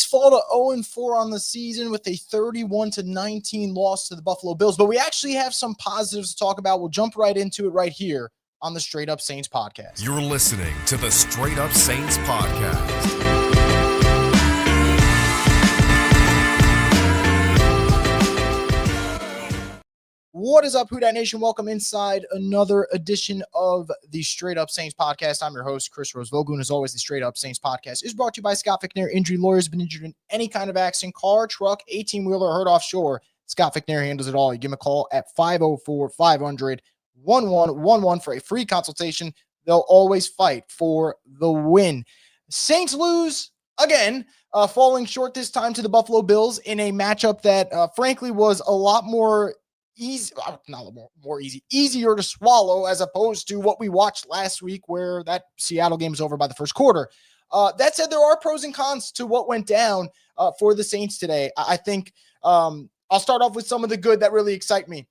fall to 0-4 on the season with a 31-19 loss to the Buffalo Bills. But we actually have some positives to talk about. We'll jump right into it right here on the Straight Up Saints podcast. You're listening to the Straight Up Saints podcast. What is up, Who Dat Nation? Welcome inside another edition of the Straight Up Saints podcast. I'm your host, Chris Rosevogel, and as always, the Straight Up Saints podcast is brought to you by Scott McNair. Injury lawyers. Been injured in any kind of accident, car, truck, 18-wheeler, hurt offshore. Scott McNair handles it all. You give him a call at 504-500-1111 for a free consultation. They'll always fight for the win. Saints lose again, falling short this time to the Buffalo Bills in a matchup that, frankly, was a lot more easier to swallow as opposed to what we watched last week where that Seattle game was over by the first quarter. That said, there are pros and cons to what went down for the Saints today. I think I'll start off with some of the good that really excite me.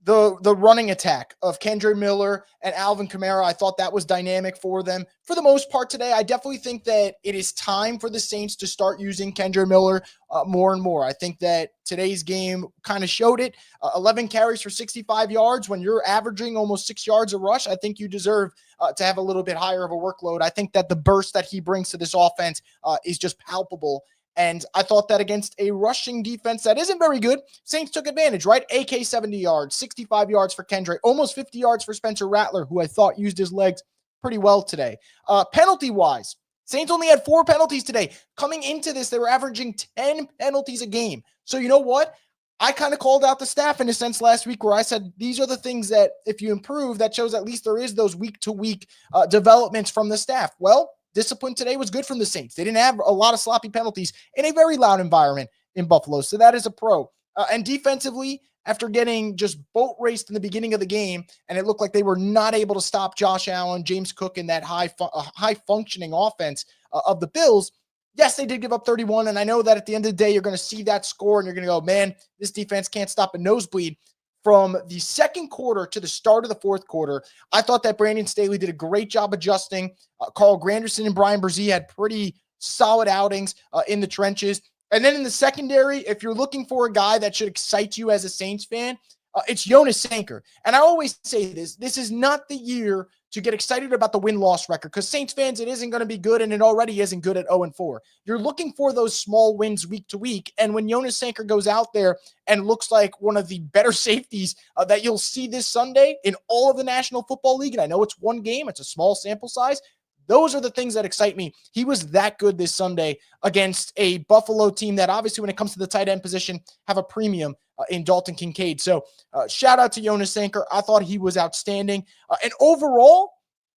The running attack of Kendre Miller and Alvin Kamara, I thought that was dynamic for them. For the most part today, I definitely think that it is time for the Saints to start using Kendre Miller more and more. I think that today's game kind of showed it. 11 carries for 65 yards. When you're averaging almost 6 yards a rush, I think you deserve to have a little bit higher of a workload. I think that the burst that he brings to this offense is just palpable. And I thought that against a rushing defense that isn't very good, Saints took advantage, right? AK 70 yards, 65 yards for Kendre, almost 50 yards for Spencer Rattler, who I thought used his legs pretty well today. Penalty-wise, Saints only had 4 penalties today. Coming into this, they were averaging 10 penalties a game. So you know what? I kind of called out the staff in a sense last week where I said, these are the things that if you improve, that shows at least there is those week-to-week developments from the staff. Well, discipline today was good from the Saints. They didn't have a lot of sloppy penalties in a very loud environment in Buffalo. So that is a pro. And defensively, after getting just boat raced in the beginning of the game, and it looked like they were not able to stop Josh Allen, James Cook, and that high-functioning offense of the Bills, yes, they did give up 31. And I know that at the end of the day, you're going to see that score, and you're going to go, man, this defense can't stop a nosebleed. From the second quarter to the start of the fourth quarter, I thought that Brandon Staley did a great job adjusting. Carl Granderson and Brian Brzee had pretty solid outings in the trenches. And then in the secondary, if you're looking for a guy that should excite you as a Saints fan, it's Jonas Sanker. And I always say this is not the year to get excited about the win-loss record because Saints fans, it isn't going to be good, and it already isn't good at 0-4. You're looking for those small wins week to week, and when Jonas Sanker goes out there and looks like one of the better safeties that you'll see this Sunday in all of the National Football League, and I know it's one game, it's a small sample size, those are the things that excite me. He was that good this Sunday against a Buffalo team that obviously when it comes to the tight end position have a premium in Dalton Kincaid. So shout out to Jonas Sanker. I thought he was outstanding. And overall,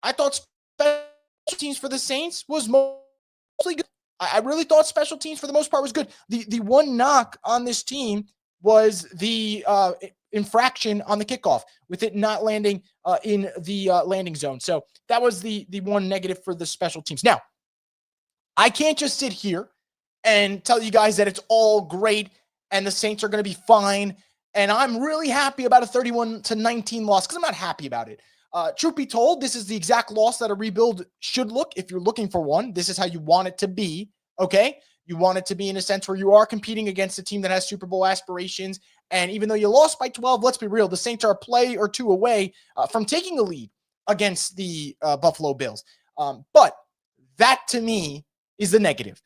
I thought special teams for the Saints was mostly good. I really thought special teams for the most part was good. The one knock on this team was the infraction on the kickoff with it not landing in the landing zone. So that was the one negative for the special teams. Now, I can't just sit here and tell you guys that it's all great and the Saints are going to be fine. And I'm really happy about a 31-19 loss because I'm not happy about it. Truth be told, this is the exact loss that a rebuild should look. If you're looking for one, this is how you want it to be. Okay. You want it to be in a sense where you are competing against a team that has Super Bowl aspirations. And even though you lost by 12, let's be real, the Saints are a play or two away from taking a lead against the Buffalo Bills. But that to me is the negative.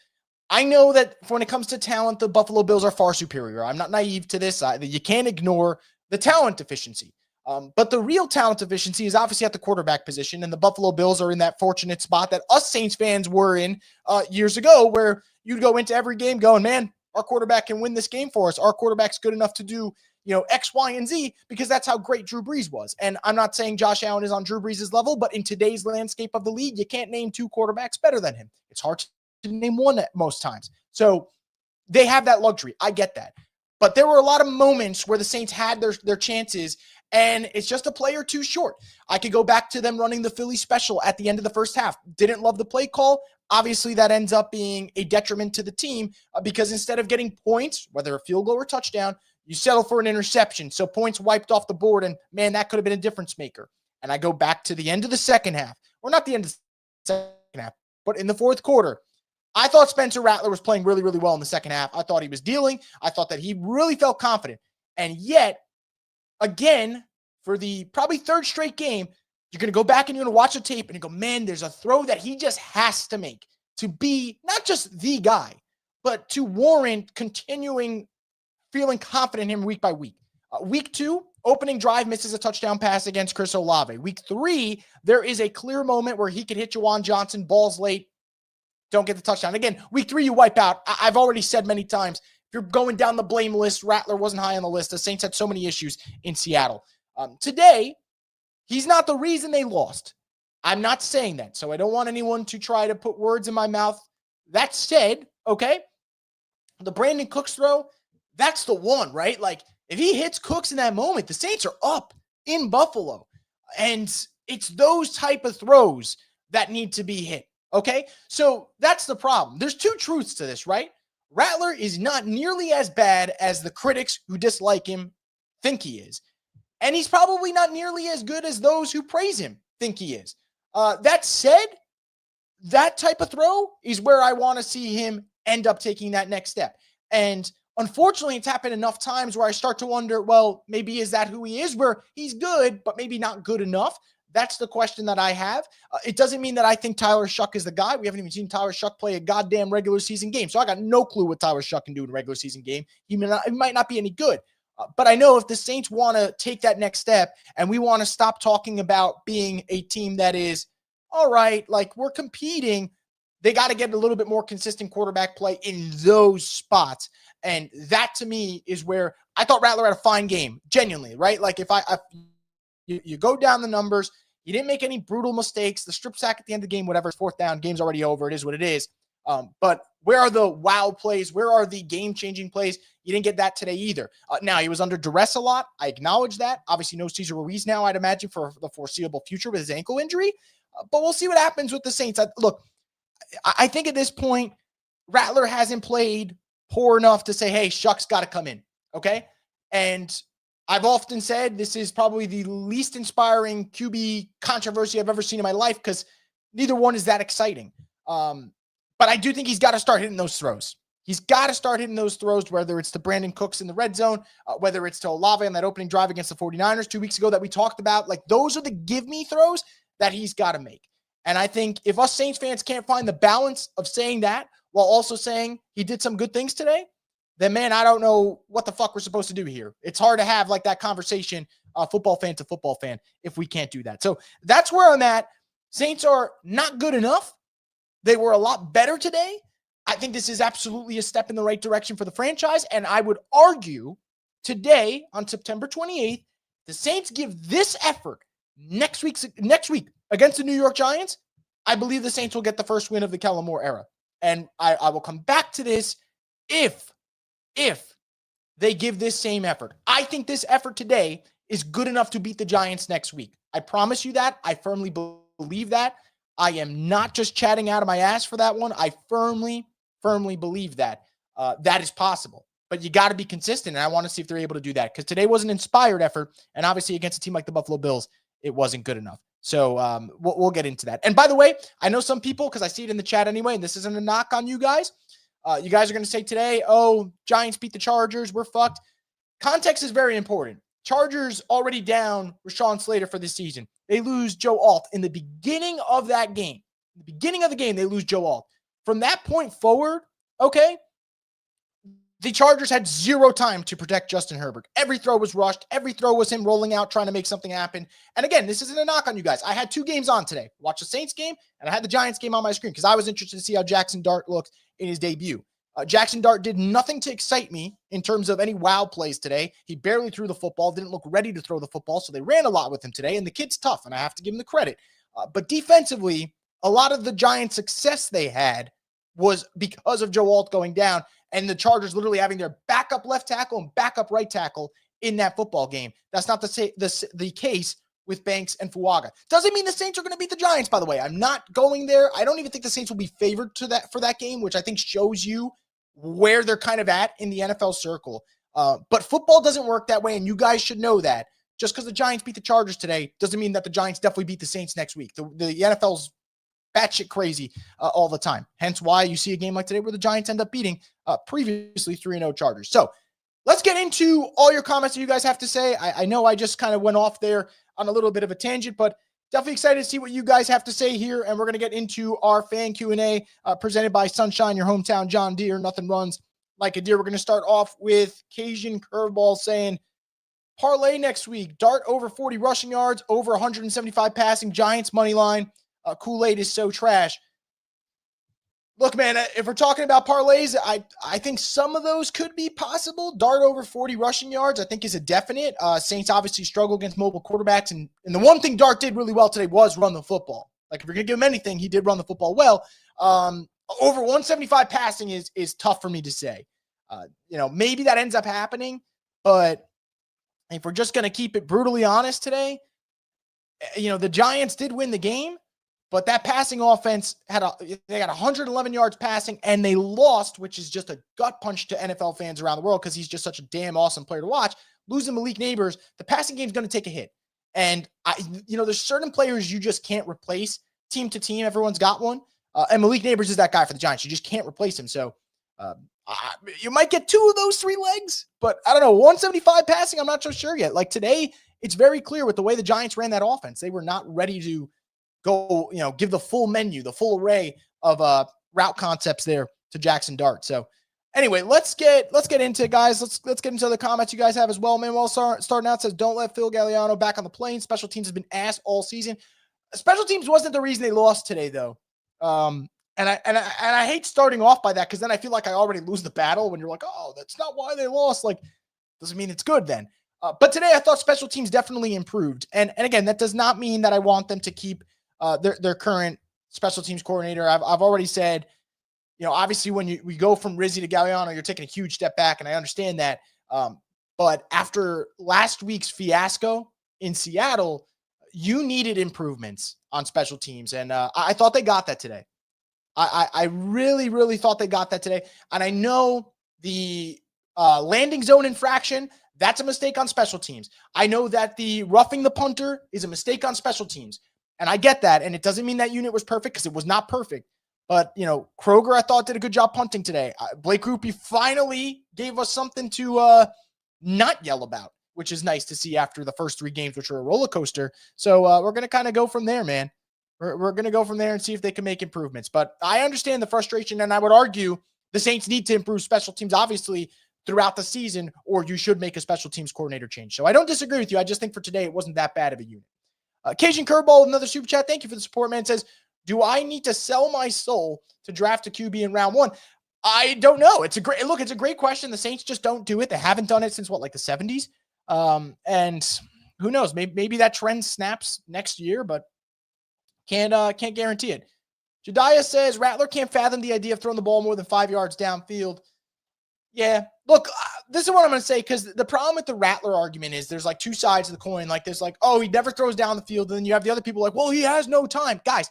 I know that when it comes to talent, the Buffalo Bills are far superior. I'm not naive to this. You can't ignore the talent deficiency. But the real talent deficiency is obviously at the quarterback position, and the Buffalo Bills are in that fortunate spot that us Saints fans were in years ago where you'd go into every game going, man, our quarterback can win this game for us. Our quarterback's good enough to do, X, Y, and Z because that's how great Drew Brees was. And I'm not saying Josh Allen is on Drew Brees' level, but in today's landscape of the league, you can't name 2 quarterbacks better than him. It's hard to name one at most times. So they have that luxury. I get that. But there were a lot of moments where the Saints had their chances, and it's just a play or two short. I could go back to them running the Philly special at the end of the first half. Didn't love the play call. Obviously, that ends up being a detriment to the team because instead of getting points, whether a field goal or touchdown, you settle for an interception. So points wiped off the board, and man, that could have been a difference maker. And I go back to the end of the second half, or not the end of the second half, but in the fourth quarter. I thought Spencer Rattler was playing really, really well in the second half. I thought he was dealing. I thought that he really felt confident. And yet, again, for the probably third straight game, you're going to go back and you're going to watch the tape and you go, man, there's a throw that he just has to make to be not just the guy, but to warrant continuing feeling confident in him week by week. Week 2, opening drive, misses a touchdown pass against Chris Olave. Week 3, there is a clear moment where he could hit Juwan Johnson, balls late, don't get the touchdown. Again, week 3, you wipe out. I've already said many times, if you're going down the blame list, Rattler wasn't high on the list. The Saints had so many issues in Seattle. Today, he's not the reason they lost. I'm not saying that, so I don't want anyone to try to put words in my mouth. That said, okay, the Brandon Cooks throw, that's the one, right? Like, if he hits Cooks in that moment, the Saints are up in Buffalo. And it's those type of throws that need to be hit, okay? So that's the problem. There's two truths to this, right? Rattler is not nearly as bad as the critics who dislike him think he is. And he's probably not nearly as good as those who praise him think he is. That said, that type of throw is where I want to see him end up taking that next step. And unfortunately, it's happened enough times where I start to wonder, well, maybe is that who he is, where he's good, but maybe not good enough? That's the question that I have. It doesn't mean that I think Tyler Shuck is the guy. We haven't even seen Tyler Shuck play a goddamn regular season game. So I got no clue what Tyler Shuck can do in a regular season game. He might not be any good. But I know if the Saints want to take that next step and we want to stop talking about being a team that is, all right, like we're competing, they got to get a little bit more consistent quarterback play in those spots. And that to me is where I thought Rattler had a fine game, genuinely, right? Like if you go down the numbers, he didn't make any brutal mistakes. The strip sack at the end of the game, whatever, fourth down, game's already over. It is what it is. But where are the wow plays? Where are the game-changing plays? You didn't get that today either. Now, he was under duress a lot. I acknowledge that. Obviously, no Cesar Ruiz now, I'd imagine, for the foreseeable future with his ankle injury. But we'll see what happens with the Saints. Look, I think at this point, Rattler hasn't played poor enough to say, hey, Shuck's got to come in, okay? And I've often said this is probably the least inspiring QB controversy I've ever seen in my life because neither one is that exciting. But I do think he's got to start hitting those throws. He's got to start hitting those throws, whether it's to Brandon Cooks in the red zone, whether it's to Olave on that opening drive against the 49ers 2 weeks ago that we talked about. Like, those are the give-me throws that he's got to make. And I think if us Saints fans can't find the balance of saying that while also saying he did some good things today, then, man, I don't know what the fuck we're supposed to do here. It's hard to have, like, that conversation, football fan to football fan, if we can't do that. So that's where I'm at. Saints are not good enough. They were a lot better today. I think this is absolutely a step in the right direction for the franchise. And I would argue today on September 28th, the Saints give this effort next week against the New York Giants. I believe the Saints will get the first win of the Kellen Moore era. And I will come back to this if they give this same effort. I think this effort today is good enough to beat the Giants next week. I promise you that. I firmly believe that. I am not just chatting out of my ass for that one. I firmly believe that that is possible. But you got to be consistent, and I want to see if they're able to do that because today was an inspired effort, and obviously against a team like the Buffalo Bills, it wasn't good enough. So we'll get into that. And by the way, I know some people, because I see it in the chat anyway, and this isn't a knock on you guys. You guys are going to say today, oh, Giants beat the Chargers, we're fucked. Context is very important. Chargers already down Rashawn Slater for this season. They lose Joe Alt in the beginning of that game. In the beginning of the game, they lose Joe Alt. From that point forward, okay, the Chargers had zero time to protect Justin Herbert. Every throw was rushed. Every throw was him rolling out, trying to make something happen. And again, this isn't a knock on you guys. I had 2 games on today. Watch the Saints game, and I had the Giants game on my screen because I was interested to see how Jackson Dart looked in his debut. Jackson Dart did nothing to excite me in terms of any wow plays today. He barely threw the football, didn't look ready to throw the football, so they ran a lot with him today, and the kid's tough, and I have to give him the credit. But defensively, a lot of the Giants' success they had was because of Joe Alt going down, and the Chargers literally having their backup left tackle and backup right tackle in that football game. That's not the case with Banks and Fuaga. Doesn't mean the Saints are going to beat the Giants, by the way. I'm not going there. I don't even think the Saints will be favored for that game, which I think shows you where they're kind of at in the NFL circle. But football doesn't work that way, and you guys should know that. Just because the Giants beat the Chargers today doesn't mean that the Giants definitely beat the Saints next week. The NFL's batshit crazy all the time. Hence why you see a game like today where the Giants end up beating previously 3-0 Chargers. So let's get into all your comments that you guys have to say. I know I just kind of went off there on a little bit of a tangent, but definitely excited to see what you guys have to say here. And we're going to get into our fan Q&A presented by Sunshine, your hometown John Deere. Nothing runs like a deer. We're going to start off with Cajun Curveball saying, parlay next week, Dart over 40 rushing yards, over 175 passing, Giants money line. Kool-Aid is so trash. Look, man, if we're talking about parlays, I think some of those could be possible. Dart over 40 rushing yards, I think, is a definite. Saints obviously struggle against mobile quarterbacks, and the one thing Dart did really well today was run the football. Like, if you're going to give him anything, he did run the football well. Over 175 passing is tough for me to say. Maybe that ends up happening, but if we're just going to keep it brutally honest today, the Giants did win the game. But that passing offense they got 111 yards passing, and they lost, which is just a gut punch to NFL fans around the world because he's just such a damn awesome player to watch. Losing Malik Neighbors, the passing game's going to take a hit. And, there's certain players you just can't replace team to team. Everyone's got one. And Malik Neighbors is that guy for the Giants. You just can't replace him. So you might get 2 of those 3 legs, but I don't know. 175 passing, I'm not so sure yet. Like today, it's very clear with the way the Giants ran that offense. They were not ready to go, give the full menu, the full array of route concepts there to Jackson Dart. So anyway, let's get into it, guys. Let's get into the comments you guys have as well. Manuel starting out says, don't let Phil Galliano back on the plane. Special teams has been ass all season. Special teams wasn't the reason they lost today, though. And I hate starting off by that because then I feel like I already lose the battle when you're like, oh, that's not why they lost. Like, doesn't mean it's good then. But today I thought special teams definitely improved. And again, that does not mean that I want them to keep their current special teams coordinator. I've already said, obviously when we go from Rizzi to Galliano, you're taking a huge step back, and I understand that. But after last week's fiasco in Seattle, you needed improvements on special teams, and I thought they got that today. I really, really thought they got that today. And I know the landing zone infraction, that's a mistake on special teams. I know that the roughing the punter is a mistake on special teams. And I get that. And it doesn't mean that unit was perfect because it was not perfect. But, Kroger, I thought, did a good job punting today. Blake Grupe finally gave us something to not yell about, which is nice to see after the first 3 games, which were a roller coaster. So we're going to kind of go from there, man. We're going to go from there and see if they can make improvements. But I understand the frustration, and I would argue the Saints need to improve special teams, obviously, throughout the season, or you should make a special teams coordinator change. So I don't disagree with you. I just think for today, it wasn't that bad of a unit. Cajun Curveball, another super chat. Thank you for the support, man. Says, do I need to sell my soul to draft a QB in round 1? I don't know. It's a great question. The Saints just don't do it. They haven't done it since the 70s. And who knows? Maybe that trend snaps next year, but can't guarantee it. Jediah says, Rattler can't fathom the idea of throwing the ball more than 5 yards downfield. Yeah, look, this is what I'm going to say, because the problem with the Rattler argument is there's 2 sides of the coin. There's oh, he never throws down the field. And then you have the other people well, he has no time. Guys,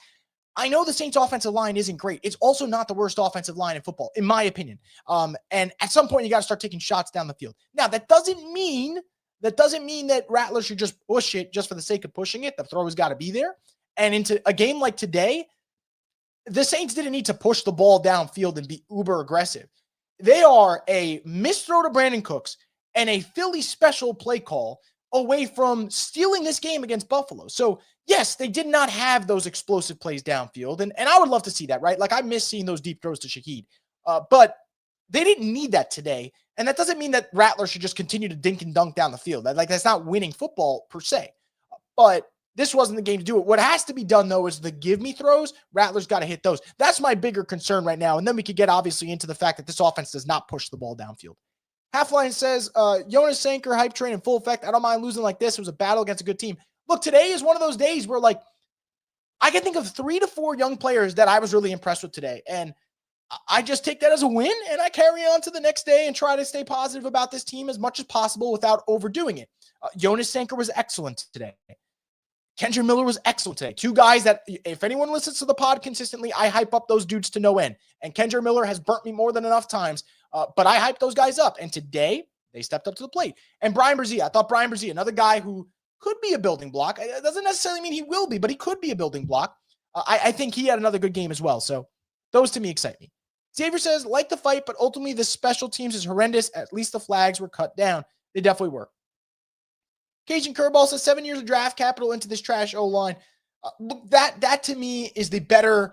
I know the Saints offensive line isn't great. It's also not the worst offensive line in football, in my opinion. And at some point you got to start taking shots down the field. Now, that doesn't mean that Rattler should just push it just for the sake of pushing it. The throw has got to be there. And into a game like today, the Saints didn't need to push the ball downfield and be uber aggressive. They are a missed throw to Brandon Cooks and a Philly special play call away from stealing this game against Buffalo. So, yes, they did not have those explosive plays downfield, and I would love to see that, right? I miss seeing those deep throws to Shaheed. But they didn't need that today, and that doesn't mean that Rattler should just continue to dink and dunk down the field. That's not winning football per se. But this wasn't the game to do it. What has to be done, though, is the give-me throws. Rattler's got to hit those. That's my bigger concern right now. And then we could get, obviously, into the fact that this offense does not push the ball downfield. Halfline says, Jonas Sanker, hype train in full effect. I don't mind losing like this. It was a battle against a good team. Look, today is one of those days where, I can think of 3 to 4 young players that I was really impressed with today. And I just take that as a win, and I carry on to the next day and try to stay positive about this team as much as possible without overdoing it. Jonas Sanker was excellent today. Kendra Miller was excellent today. 2 guys that, if anyone listens to the pod consistently, I hype up those dudes to no end. And Kendra Miller has burnt me more than enough times, but I hype those guys up. And today, they stepped up to the plate. And Brian Brzee, I thought Brian Brzee, another guy who could be a building block. It doesn't necessarily mean he will be, but he could be a building block. I think he had another good game as well. So those to me excite me. Xavier says, like the fight, but ultimately the special teams is horrendous. At least the flags were cut down. They definitely were. Cajun Curveball says 7 years of draft capital into this trash O-line. That to me is the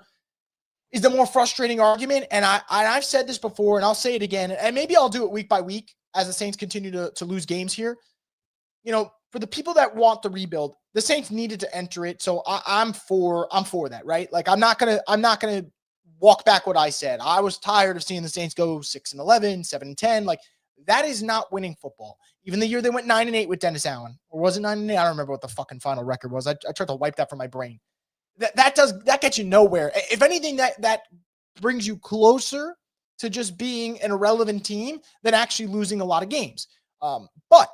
more frustrating argument. And I've said this before, and I'll say it again, and maybe I'll do it week by week as the Saints continue to lose games here. For the people that want the rebuild, the Saints needed to enter it. So I'm for that, right? Like I'm not gonna walk back what I said. I was tired of seeing the Saints go 6-11, 7-10. Like that is not winning football. Even the year they went 9-8 with Dennis Allen, or was it 9-8? I don't remember what the fucking final record was. I tried to wipe that from my brain. That gets you nowhere. If anything, that brings you closer to just being an irrelevant team than actually losing a lot of games. But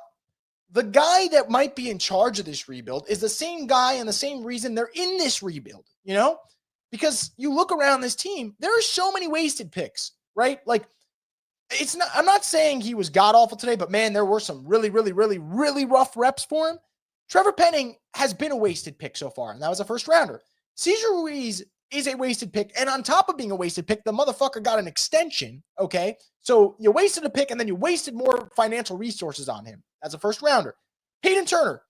the guy that might be in charge of this rebuild is the same guy and the same reason they're in this rebuild, because you look around this team, there are so many wasted picks, right? Like I'm not saying he was god awful today, but man, there were some really, really, really, really rough reps for him. Trevor Penning has been a wasted pick so far, and that was a first rounder. Cesar Ruiz is a wasted pick, and on top of being a wasted pick, the motherfucker got an extension, okay? So you wasted a pick, and then you wasted more financial resources on him as a first rounder. Hayden Turner,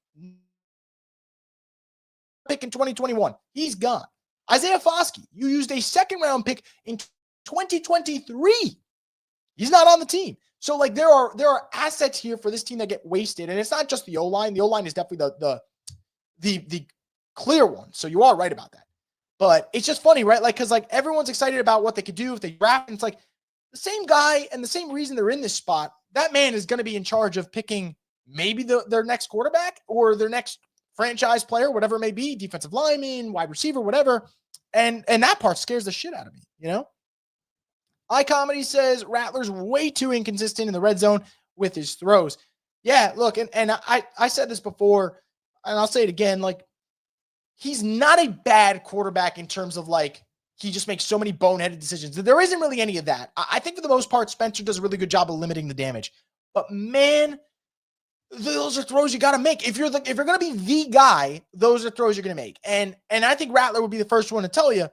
pick in 2021. He's gone. Isaiah Foskey, you used a second-round pick in 2023. He's not on the team. So, like, there are assets here for this team that get wasted, and it's not just the O-line. The O-line is definitely the clear one. So you are right about that. But it's just funny, right? Like, because like everyone's excited about what they could do if they draft, and it's like the same guy and the same reason they're in this spot. That man is going to be in charge of picking maybe their next quarterback or their next franchise player, whatever it may be, defensive lineman, wide receiver, whatever. And that part scares the shit out of me, iComedy says Rattler's way too inconsistent in the red zone with his throws. Yeah, look, and I said this before, and I'll say it again, like, he's not a bad quarterback in terms of, like, he just makes so many boneheaded decisions. There isn't really any of that. I think for the most part, Spencer does a really good job of limiting the damage. But, man, those are throws you got to make. If you're going to be the guy, those are throws you're going to make. And I think Rattler would be the first one to tell you,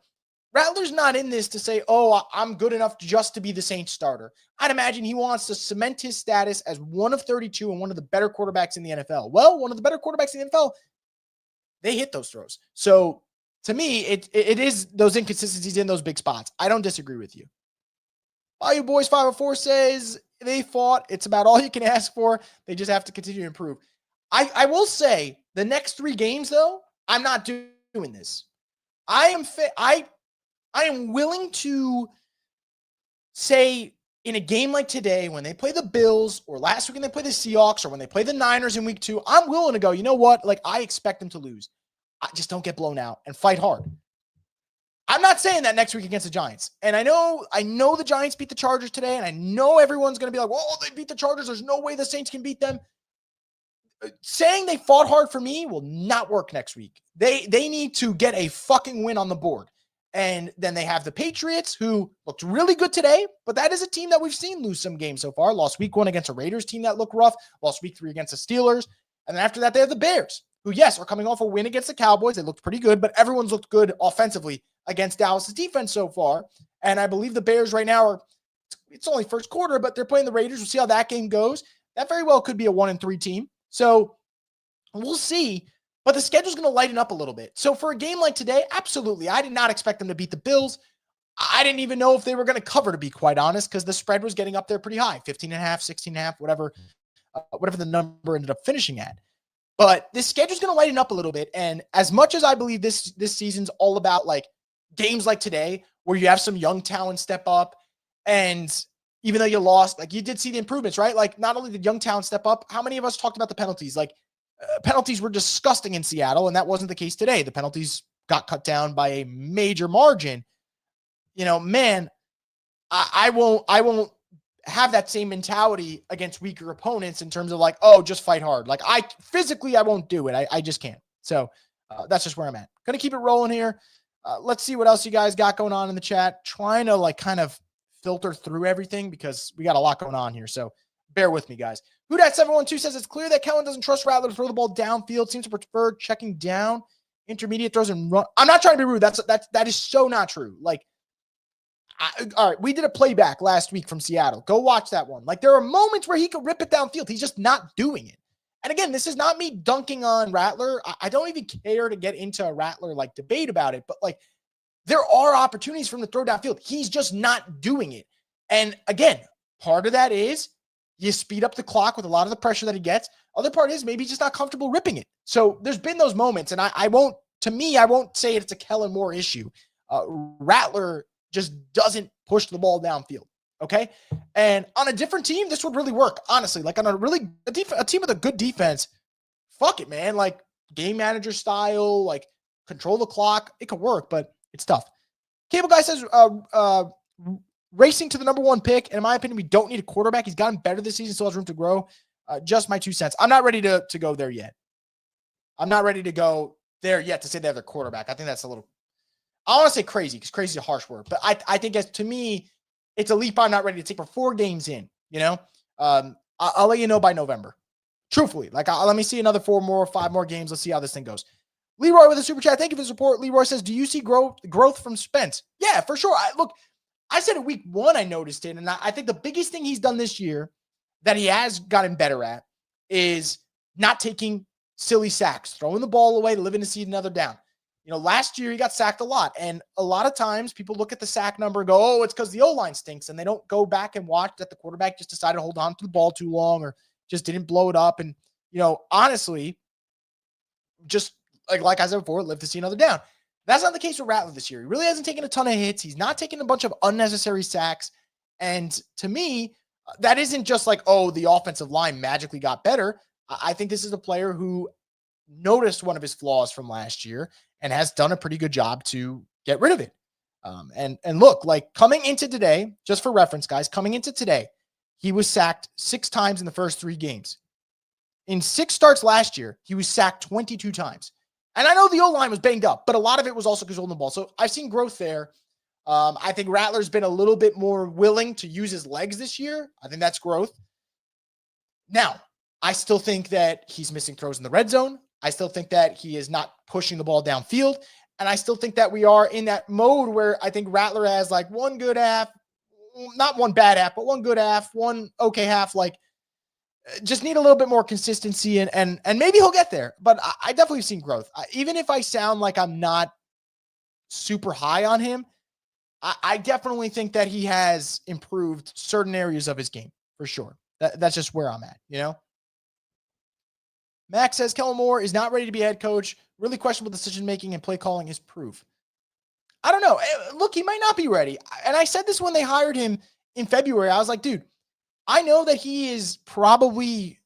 Rattler's not in this to say, oh, I'm good enough just to be the Saints starter. I'd imagine he wants to cement his status as one of 32 and one of the better quarterbacks in the NFL. Well, one of the better quarterbacks in the NFL, they hit those throws. So to me, it is those inconsistencies in those big spots. I don't disagree with you. Bayou Boys 504 says they fought. It's about all you can ask for. They just have to continue to improve. I will say the next 3 games, though, I'm not doing this. I am willing to say in a game like today, when they play the Bills, or last week when they play the Seahawks, or when they play the Niners in week 2, I'm willing to go, you know what? Like, I expect them to lose. I just don't get blown out and fight hard. I'm not saying that next week against the Giants. And I know the Giants beat the Chargers today, and I know everyone's going to be like, well, they beat the Chargers. There's no way the Saints can beat them. Saying they fought hard for me will not work next week. They need to get a fucking win on the board. And then they have the Patriots, who looked really good today, but that is a team that we've seen lose some games so far. Lost week 1 against a Raiders team that looked rough. Lost week 3 against the Steelers. And then after that, they have the Bears, who, yes, are coming off a win against the Cowboys. They looked pretty good, but everyone's looked good offensively against Dallas' defense so far. And I believe the Bears right now it's only first quarter, but they're playing the Raiders. We'll see how that game goes. That very well could be a 1-3 team. So we'll see. But the schedule's going to lighten up a little bit. So for a game like today, absolutely. I did not expect them to beat the Bills. I didn't even know if they were going to cover, to be quite honest, because the spread was getting up there pretty high, 15.5, 16.5, whatever the number ended up finishing at. But this schedule's going to lighten up a little bit. And as much as I believe this season's all about, like, games like today, where you have some young talent step up, and even though you lost, like, you did see the improvements, right? Like, not only did young talent step up, how many of us talked about the penalties? Like, penalties were disgusting in Seattle, and that wasn't the case today. The penalties got cut down by a major margin. Man, I won't have that same mentality against weaker opponents in terms of, like, oh, just fight hard. Like, I won't do it. I just can't. So that's just where I'm at. Gonna keep it rolling here. Let's see what else you guys got going on in the chat. Trying to, like, kind of filter through everything because we got a lot going on here. So bear with me, guys. Who Dat 712 says it's clear that Kellen doesn't trust Rattler to throw the ball downfield. Seems to prefer checking down intermediate throws and run. I'm not trying to be rude. That is so not true. Like, all right, we did a playback last week from Seattle. Go watch that one. Like, there are moments where he could rip it downfield. He's just not doing it. And again, this is not me dunking on Rattler. I don't even care to get into a Rattler like debate about it, but like there are opportunities for him to throw downfield. He's just not doing it. And again, part of that is you speed up the clock with a lot of the pressure that he gets. Other part is maybe he's just not comfortable ripping it. So there's been those moments, and I won't say it's a Kellen Moore issue. Rattler just doesn't push the ball downfield. Okay. And on a different team, this would really work. Honestly, like on a team with a good defense, fuck it, man. Like game manager style, like control the clock. It could work, but it's tough. Cable Guy says, racing to the number 1 pick. And in my opinion, we don't need a quarterback. He's gotten better this season. Still has room to grow. Just my 2 cents. I'm not ready to go there yet. I'm not ready to go there yet to say they have their quarterback. I think that's a little, I want to say crazy because crazy is a harsh word, but I think to me, it's a leap I'm not ready to take for 4 games in, you know? I'll let you know by November. Truthfully, like let me see another 5 more games. Let's see how this thing goes. Leroy with a super chat. Thank you for the support. Leroy says, do you see growth from Spence? Yeah, for sure. I said in week 1, I noticed it. And I think the biggest thing he's done this year that he has gotten better at is not taking silly sacks, throwing the ball away, living to see another down. You know, last year he got sacked a lot. And a lot of times people look at the sack number and go, oh, it's because the O-line stinks. And they don't go back and watch that the quarterback just decided to hold on to the ball too long or just didn't blow it up. And, you know, honestly, just like I said before, live to see another down. That's not the case with Rattler this year. He really hasn't taken a ton of hits. He's not taking a bunch of unnecessary sacks. And to me, that isn't just like, oh, the offensive line magically got better. I think this is a player who noticed one of his flaws from last year and has done a pretty good job to get rid of it. And look, like coming into today, just for reference, guys, coming into today, he was sacked 6 times in the first 3 games. In 6 starts last year, he was sacked 22 times. And I know the O-line was banged up, but a lot of it was also because holding the ball. So I've seen growth there. I think Rattler's been a little bit more willing to use his legs this year. I think that's growth. Now, I still think that he's missing throws in the red zone. I still think that he is not pushing the ball downfield. And I still think that we are in that mode where I think Rattler has like one good half, not one bad half, but one good half, one okay half, like just need a little bit more consistency and maybe he'll get there. But I definitely have seen growth. Even if I sound like I'm not super high on him, I definitely think that he has improved certain areas of his game for sure. That's just where I'm at, you know? Max says Kellen Moore is not ready to be head coach. Really questionable decision-making and play calling is proof. I don't know. Look, he might not be ready. And I said this when they hired him in February. I was like, dude, I know that he is probably,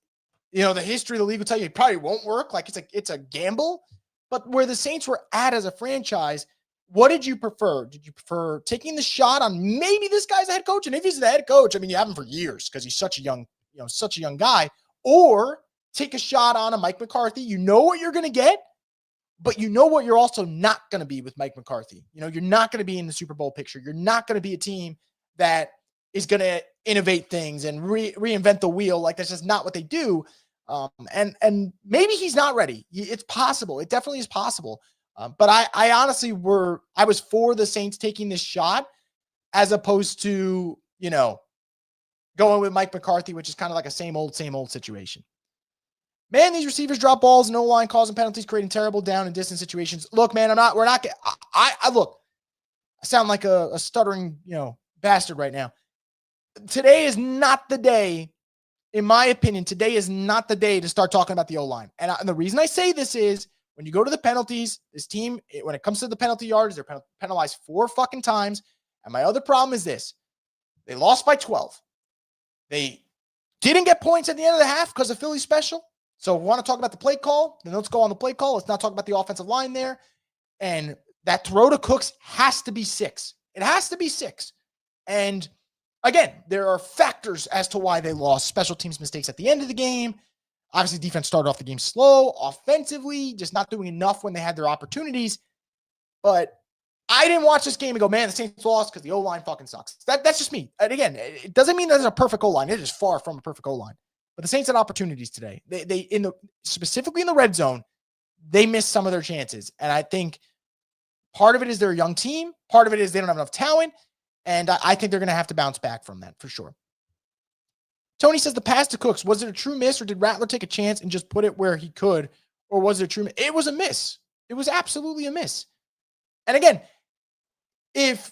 you know, the history of the league will tell you it probably won't work. Like it's a gamble. But where the Saints were at as a franchise, what did you prefer? Did you prefer taking the shot on maybe this guy's a head coach? And if he's the head coach, I mean, you have him for years because he's such a young guy. Or take a shot on a Mike McCarthy. You know what you're going to get, but you know what you're also not going to be with Mike McCarthy. You know, you're not going to be in the Super Bowl picture. You're not going to be a team that is going to innovate things and reinvent the wheel. Like that's just not what they do. And maybe he's not ready. It's possible. It definitely is possible. But I honestly I was for the Saints taking this shot as opposed to, you know, going with Mike McCarthy, which is kind of like a same old situation. Man, these receivers drop balls, no line causing penalties, creating terrible down and distance situations. Look, man, look, I sound like a stuttering, you know, bastard right now. Today is not the day, in my opinion, today is not the day to start talking about the O-line. And the reason I say this is when you go to the penalties, this team, when it comes to the penalty yards, they're penalized 4 fucking times. And my other problem is this. They lost by 12. They didn't get points at the end of the half because of Philly special. So if we want to talk about the play call, then let's go on the play call. Let's not talk about the offensive line there. And that throw to Cooks has to be 6. It has to be 6. And again, there are factors as to why they lost. Special teams mistakes at the end of the game. Obviously, defense started off the game slow. Offensively, just not doing enough when they had their opportunities. But I didn't watch this game and go, man, the Saints lost because the O-line fucking sucks. That's just me. And again, it doesn't mean there's a perfect O-line. It is far from a perfect O-line. But the Saints had opportunities today. They specifically in the red zone, they missed some of their chances. And I think part of it is they're a young team. Part of it is they don't have enough talent. And I think they're going to have to bounce back from that for sure. Tony says the pass to Cooks, was it a true miss or did Rattler take a chance and just put it where he could? Or was it a true miss? It was a miss. It was absolutely a miss. And again, this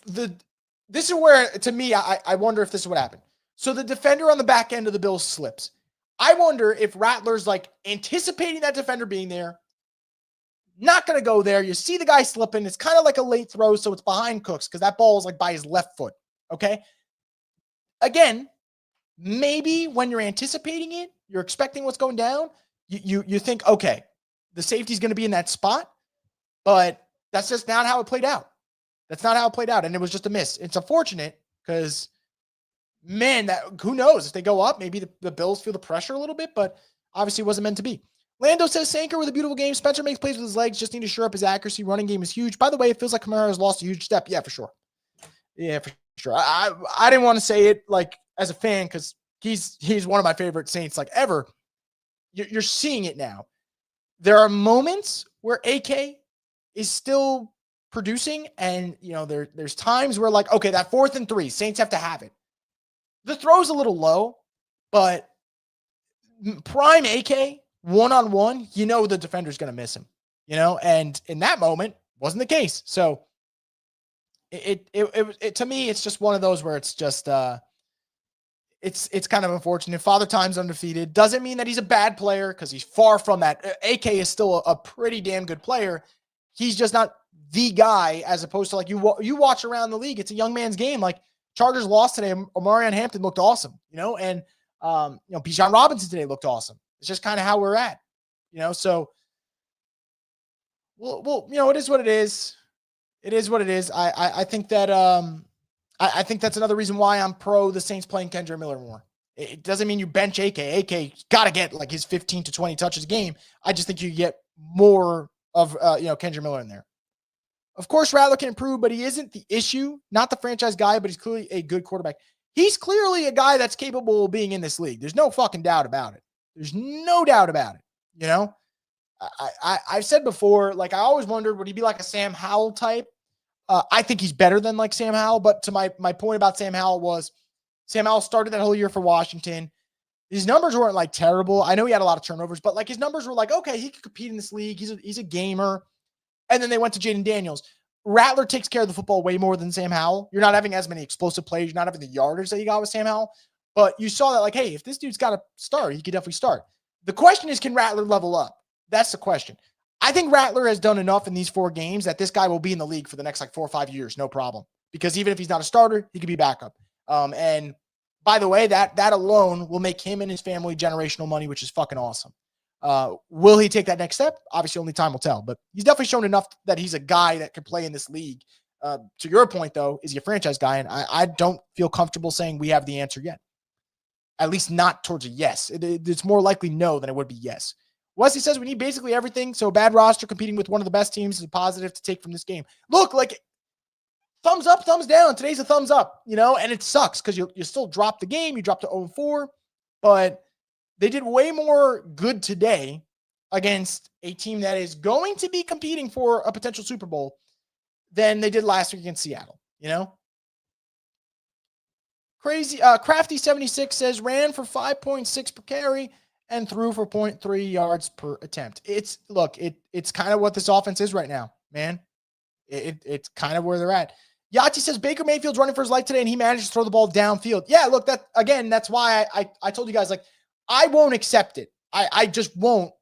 is where, to me, I wonder if this is what happened. So the defender on the back end of the Bills slips. I wonder if Rattler's like anticipating that defender being there, not going to go there. You see the guy slipping. It's kind of like a late throw, so it's behind Cooks because that ball is like by his left foot. Okay. Again, maybe when you're anticipating it, you're expecting what's going down. You think, okay, the safety's going to be in that spot, but that's just not how it played out. That's not how it played out, and it was just a miss. It's unfortunate because, man, who knows? If they go up, maybe the Bills feel the pressure a little bit, but obviously it wasn't meant to be. Lando says, Sanker with a beautiful game. Spencer makes plays with his legs. Just need to shore up his accuracy. Running game is huge. By the way, it feels like Kamara has lost a huge step. Yeah, for sure. Yeah, for sure. I didn't want to say it like as a fan because he's one of my favorite Saints like ever. You're seeing it now. There are moments where AK is still producing, and there's times where like, okay, that 4th and 3, Saints have to have it. The throw's a little low, but prime AK one-on-one, the defender's going to miss him, and in that moment wasn't the case. So it to me, it's just one of those where it's just, it's kind of unfortunate. Father Time's undefeated. Doesn't mean that he's a bad player because he's far from that. AK is still a pretty damn good player. He's just not the guy as opposed to like you watch around the league. It's a young man's game. Like Chargers lost today. Omarion Hampton looked awesome, and Bijan Robinson today looked awesome. It's just kind of how we're at, so well, it is what it is. It is what it is. I think that, I think that's another reason why I'm pro the Saints playing Kendra Miller more. It doesn't mean you bench AK. AK got to get like his 15 to 20 touches a game. I just think you get more of, Kendra Miller in there. Of course, Rattler can improve, but he isn't the issue. Not the franchise guy, but he's clearly a good quarterback. He's clearly a guy that's capable of being in this league. There's no fucking doubt about it. There's no doubt about it. I've said before, like I always wondered, would he be like a Sam Howell type? I think he's better than like Sam Howell, but to my point about Sam Howell was Sam Howell started that whole year for Washington. His numbers weren't like terrible. I know he had a lot of turnovers, but like his numbers were like, okay, he could compete in this league. He's a gamer. And then they went to Jaden Daniels. Rattler takes care of the football way more than Sam Howell. You're not having as many explosive plays. You're not having the yardage that you got with Sam Howell. But you saw that like, hey, if this dude's got to start, he could definitely start. The question is, can Rattler level up? That's the question. I think Rattler has done enough in these 4 games that this guy will be in the league for the next like 4 or 5 years, no problem. Because even if he's not a starter, he could be backup. And by the way, that alone will make him and his family generational money, which is fucking awesome. Will he take that next step? Obviously, only time will tell. But he's definitely shown enough that he's a guy that can play in this league. To your point, though, is he a franchise guy? And I don't feel comfortable saying we have the answer yet. At least not towards a yes. It's more likely no than it would be yes. Wesley says we need basically everything. So a bad roster competing with one of the best teams is a positive to take from this game. Look, like thumbs up, thumbs down. Today's a thumbs up, and it sucks because you still dropped the game. You dropped to 0-4, but they did way more good today against a team that is going to be competing for a potential Super Bowl than they did last week against Seattle, Crazy. Crafty76 says ran for 5.6 per carry and threw for 0.3 yards per attempt. It's kind of what this offense is right now, man. It's kind of where they're at. Yachty says Baker Mayfield's running for his life today and he managed to throw the ball downfield. Yeah, look, that's why I told you guys, like, I won't accept it. I just won't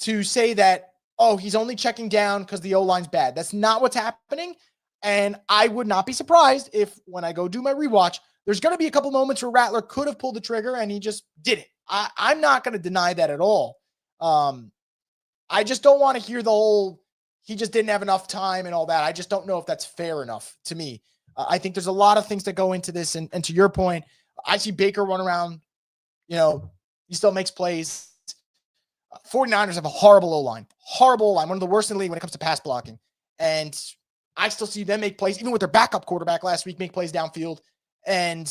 to say that, oh, he's only checking down because the O-line's bad. That's not what's happening. And I would not be surprised if when I go do my rewatch, there's going to be a couple moments where Rattler could have pulled the trigger and he just did it. I'm not going to deny that at all. I just don't want to hear the whole, he just didn't have enough time and all that. I just don't know if that's fair enough to me. I think there's a lot of things that go into this. And to your point, I see Baker run around, he still makes plays. 49ers have a horrible O-line. Horrible O-line. One of the worst in the league when it comes to pass blocking. And I still see them make plays, even with their backup quarterback last week, make plays downfield. And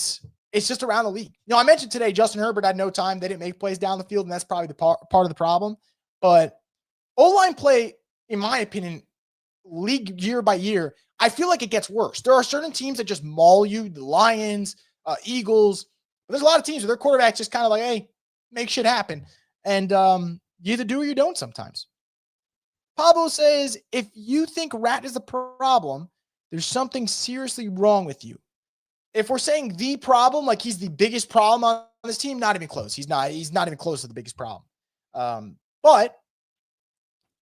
it's just around the league. I mentioned today Justin Herbert had no time. They didn't make plays down the field, and that's probably the part of the problem. But O-line play, in my opinion, league year by year, I feel like it gets worse. There are certain teams that just maul you, the Lions, Eagles. But there's a lot of teams where their quarterback's just kind of like, hey, make shit happen. And you either do or you don't sometimes. Pablo says, if you think Rat is the problem, there's something seriously wrong with you. If we're saying the problem, like he's the biggest problem on this team, not even close. He's not even close to the biggest problem. But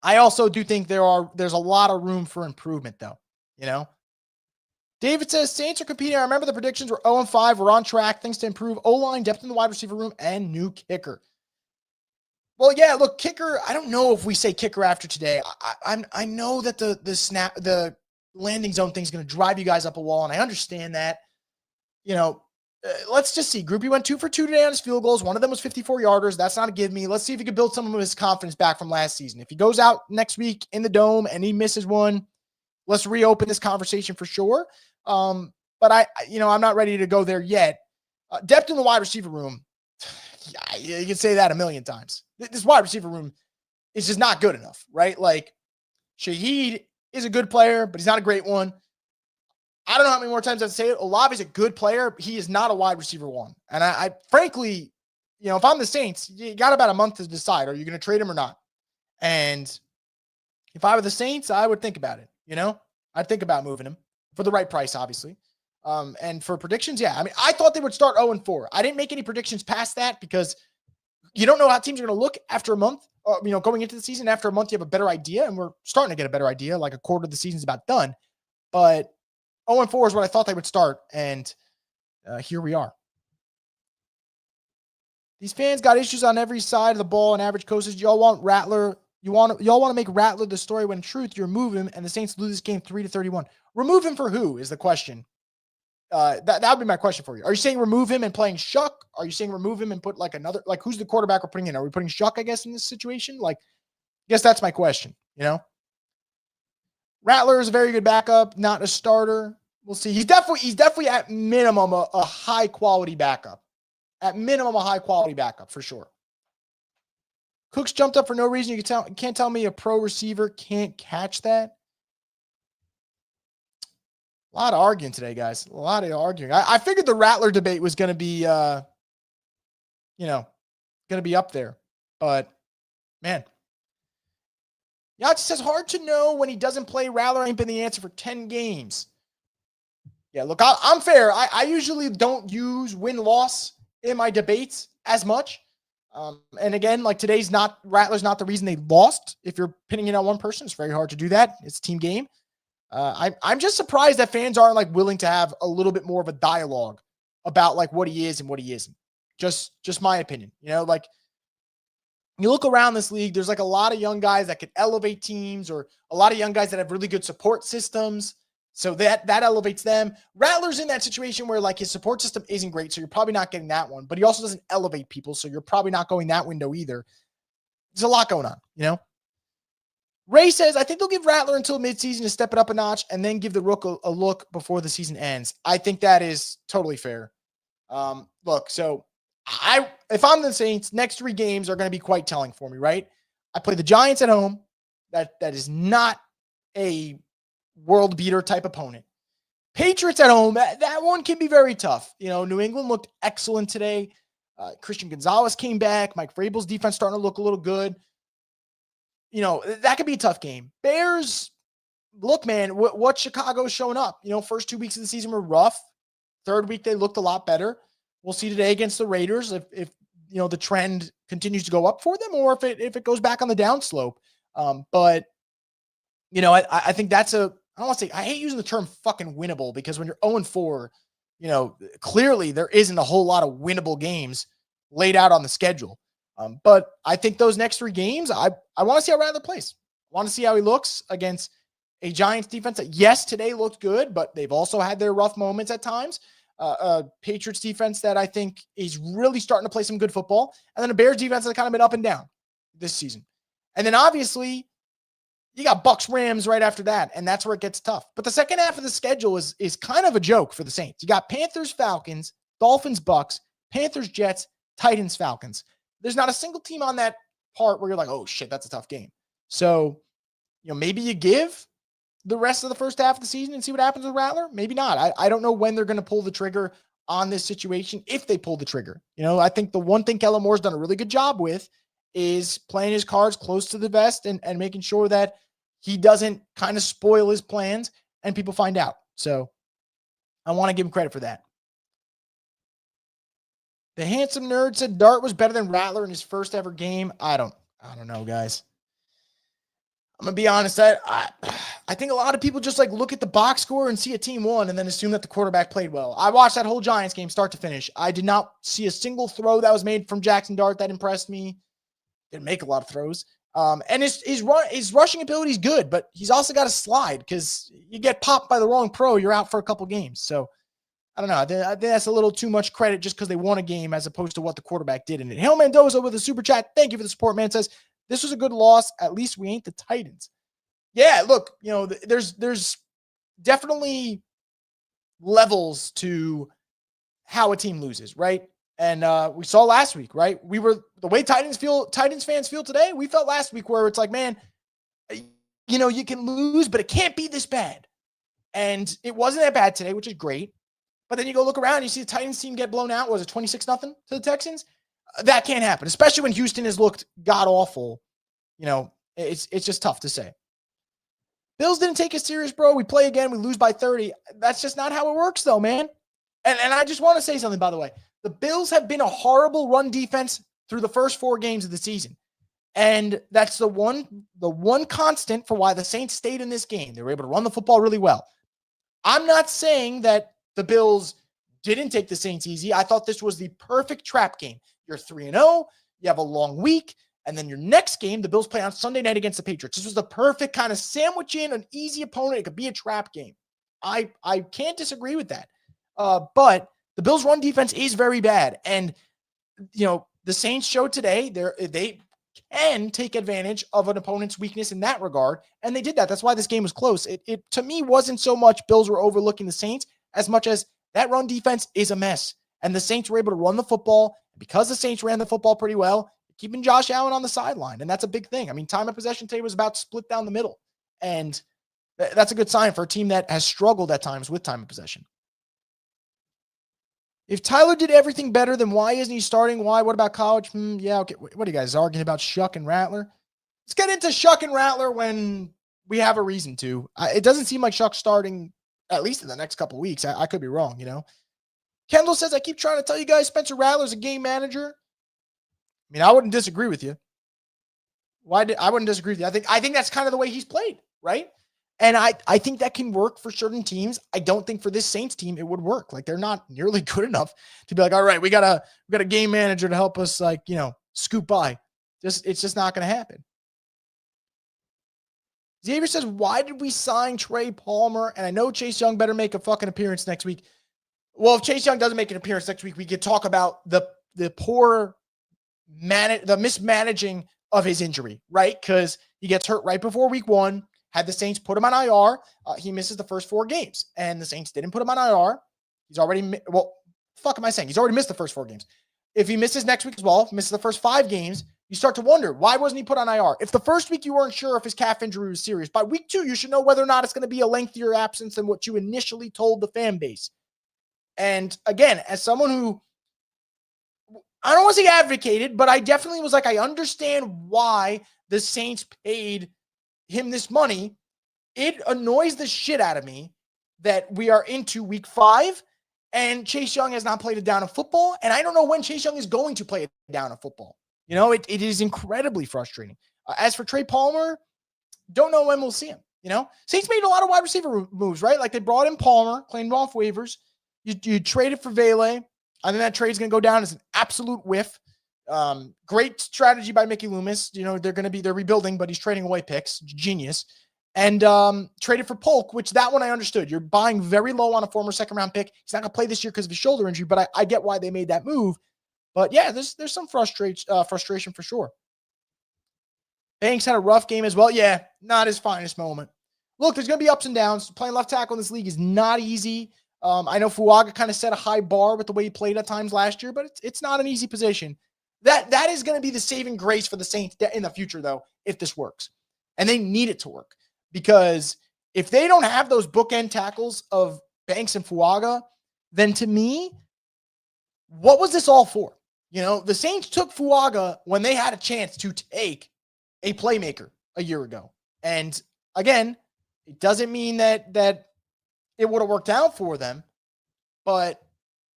I also do think there's a lot of room for improvement, though. You know, David says Saints are competing. I remember the predictions were 0-5. We're on track. Things to improve O-line, depth in the wide receiver room, and new kicker. Well, yeah, look, kicker. I don't know if we say kicker after today. I know that the landing zone thing is going to drive you guys up a wall, and I understand that. You know, let's just see. Groupie went 2 for 2 today on his field goals. One of them was 54-yarders. That's not a give me. Let's see if he can build some of his confidence back from last season. If he goes out next week in the dome and he misses one, let's reopen this conversation for sure. But I'm not ready to go there yet. Depth in the wide receiver room. Yeah, you can say that a million times. This wide receiver room is just not good enough, right? Like, Shaheed is a good player, but he's not a great one. I don't know how many more times I'd say it. Olave is a good player, but he is not a wide receiver one. And I frankly, if I'm the Saints, you got about a month to decide. Are you going to trade him or not? And if I were the Saints, I would think about it. I'd think about moving him for the right price, obviously. And for predictions, yeah. I mean, I thought they would start 0-4. I didn't make any predictions past that because you don't know how teams are going to look after a month. Going into the season, after a month, you have a better idea, and we're starting to get a better idea. Like a quarter of the season's about done. But 0-4 is what I thought they would start, and here we are. These fans got issues on every side of the ball, and average coaches. Y'all want Rattler. Y'all want to make Rattler the story when in truth you remove him, and the Saints lose this game 3-31. Remove him for who is the question. That would be my question for you. Are you saying remove him and playing Shuck? Are you saying remove him and put who's the quarterback we're putting in? Are we putting Shuck, I guess, in this situation? I guess that's my question, Rattler is a very good backup, not a starter. We'll see. He's definitely at minimum a high quality backup. At minimum, a high quality backup for sure. Cooks jumped up for no reason. You can't tell me a pro receiver can't catch that. A lot of arguing today, guys. A lot of arguing. I figured the Rattler debate was going to be, going to be up there. But, man. Yacht says, hard to know when he doesn't play. Rattler ain't been the answer for 10 games. Yeah, look, I'm fair. I usually don't use win-loss in my debates as much. And again, Rattler's not the reason they lost. If you're pinning it on one person, it's very hard to do that. It's a team game. I'm just surprised that fans aren't willing to have a little bit more of a dialogue about what he is and what he isn't. Just my opinion. You look around this league, there's a lot of young guys that could elevate teams, or a lot of young guys that have really good support systems. So that elevates them. Rattler's in that situation where his support system isn't great, so you're probably not getting that one. But he also doesn't elevate people, so you're probably not going that window either. There's a lot going on, Ray says, I think they'll give Rattler until midseason to step it up a notch and then give the Rook a look before the season ends. I think that is totally fair. Look, so if I'm the Saints, next 3 games are going to be quite telling for me, right? I play the Giants at home. That is not a world beater type opponent. Patriots at home, that one can be very tough. New England looked excellent today. Christian Gonzalez came back. Mike Vrabel's defense starting to look a little good. That could be a tough game. Bears, look, man, what Chicago's showing up. First 2 weeks of the season were rough. Third week, they looked a lot better. We'll see today against the Raiders if the trend continues to go up for them, or if it goes back on the downslope. But I think that's I don't want to say, I hate using the term fucking winnable, because when you're 0-4, clearly there isn't a whole lot of winnable games laid out on the schedule. But I think those next 3 games, I want to see how Rattler plays. I want to see how he looks against a Giants defense that, yes, today looked good, but they've also had their rough moments at times. Patriots defense that I think is really starting to play some good football. And then a Bears defense that's kind of been up and down this season. And then obviously you got Bucks Rams right after that, and that's where it gets tough. But the second half of the schedule is kind of a joke for the Saints. You got Panthers, Falcons, Dolphins, Bucks, Panthers, Jets, Titans, Falcons. There's not a single team on that part where you're like, oh shit, that's a tough game. So, maybe you give the rest of the first half of the season and see what happens with Rattler. Maybe not. I don't know when they're going to pull the trigger on this situation, if they pull the trigger. I think the one thing Kellen Moore's done a really good job with is playing his cards close to the vest and making sure that he doesn't kind of spoil his plans and people find out. So I want to give him credit for that. The handsome nerd said Dart was better than Rattler in his first ever game. I don't know, guys. I'm going to be honest. I think a lot of people just look at the box score and see a team won and then assume that the quarterback played well. I watched that whole Giants game start to finish. I did not see a single throw that was made from Jackson Dart that impressed me. Didn't make a lot of throws. And his rushing ability is good, but he's also got to slide because you get popped by the wrong pro, you're out for a couple games. So I don't know. I think that's a little too much credit just because they won a game as opposed to what the quarterback did in it. Hail Mendoza with a super chat. Thank you for the support, man. Says, this was a good loss. At least we ain't the Titans. Yeah, look, there's definitely levels to how a team loses, right? And we saw last week, right? The way Titans fans feel today, we felt last week where it's like, man, you can lose, but it can't be this bad. And it wasn't that bad today, which is great. But then you go look around, you see the Titans team get blown out. Was it 26-0 to the Texans? That can't happen, especially when Houston has looked god-awful. It's just tough to say. Bills didn't take us serious, bro. We play again. We lose by 30. That's just not how it works, though, man. And I just want to say something, by the way. The Bills have been a horrible run defense through the first 4 games of the season. And that's the one constant for why the Saints stayed in this game. They were able to run the football really well. I'm not saying that the Bills didn't take the Saints easy. I thought this was the perfect trap game. You're 3-0. You have a long week. And then your next game, the Bills play on Sunday night against the Patriots. This was the perfect kind of sandwich in an easy opponent. It could be a trap game. I can't disagree with that. But the Bills' run defense is very bad. And, the Saints showed today they can take advantage of an opponent's weakness in that regard. And they did that. That's why this game was close. It to me, wasn't so much Bills were overlooking the Saints as much as that run defense is a mess. And the Saints were able to run the football. Because the Saints ran the football pretty well, keeping Josh Allen on the sideline. And that's a big thing. I mean, time of possession today was about split down the middle. And that's a good sign for a team that has struggled at times with time of possession. If Tyler did everything better, then why isn't he starting? Why? What about college? Yeah, okay. What are you guys arguing about Shuck and Rattler? Let's get into Shuck and Rattler when we have a reason to. It doesn't seem like Shuck's starting at least in the next couple of weeks. I could be wrong, Kendall says, I keep trying to tell you guys Spencer Rattler's a game manager. I mean, I wouldn't disagree with you. I wouldn't disagree with you. I think that's kind of the way he's played, right? And I think that can work for certain teams. I don't think for this Saints team it would work. They're not nearly good enough to be like, all right, we got a game manager to help us scoop by. It's just not going to happen. Xavier says, why did we sign Trey Palmer? And I know Chase Young better make a fucking appearance next week. Well, if Chase Young doesn't make an appearance next week, we could talk about the poor the mismanaging of his injury, right? Because he gets hurt right before week 1. Had the Saints put him on IR, he misses the first 4 games. And the Saints didn't put him on IR. He's already, He's already missed the first 4 games. If he misses next week as well, misses the first 5 games, you start to wonder, why wasn't he put on IR? If the first week you weren't sure if his calf injury was serious, by week 2, you should know whether or not it's going to be a lengthier absence than what you initially told the fan base. And again, as someone who, I don't want to say advocated, but I definitely was like, I understand why the Saints paid him this money. It annoys the shit out of me that we are into week 5 and Chase Young has not played a down of football. And I don't know when Chase Young is going to play a down of football. It is incredibly frustrating. As for Trey Palmer, don't know when we'll see him. Saints made a lot of wide receiver moves, right? Like they brought in Palmer, claimed off waivers. You traded for Vele. I think that trade's going to go down as an absolute whiff. Great strategy by Mickey Loomis. They're rebuilding, but he's trading away picks. Genius. And traded for Polk, which that one I understood. You're buying very low on a former second-round pick. He's not going to play this year because of his shoulder injury, but I get why they made that move. But yeah, there's some frustration for sure. Banks had a rough game as well. Yeah, not his finest moment. Look, there's going to be ups and downs. Playing left tackle in this league is not easy. I know Fuaga kind of set a high bar with the way he played at times last year, but it's not an easy position. That is going to be the saving grace for the Saints in the future, though, if this works. And they need it to work because if they don't have those bookend tackles of Banks and Fuaga, then to me, what was this all for? The Saints took Fuaga when they had a chance to take a playmaker a year ago. And again, it doesn't mean that it would have worked out for them. But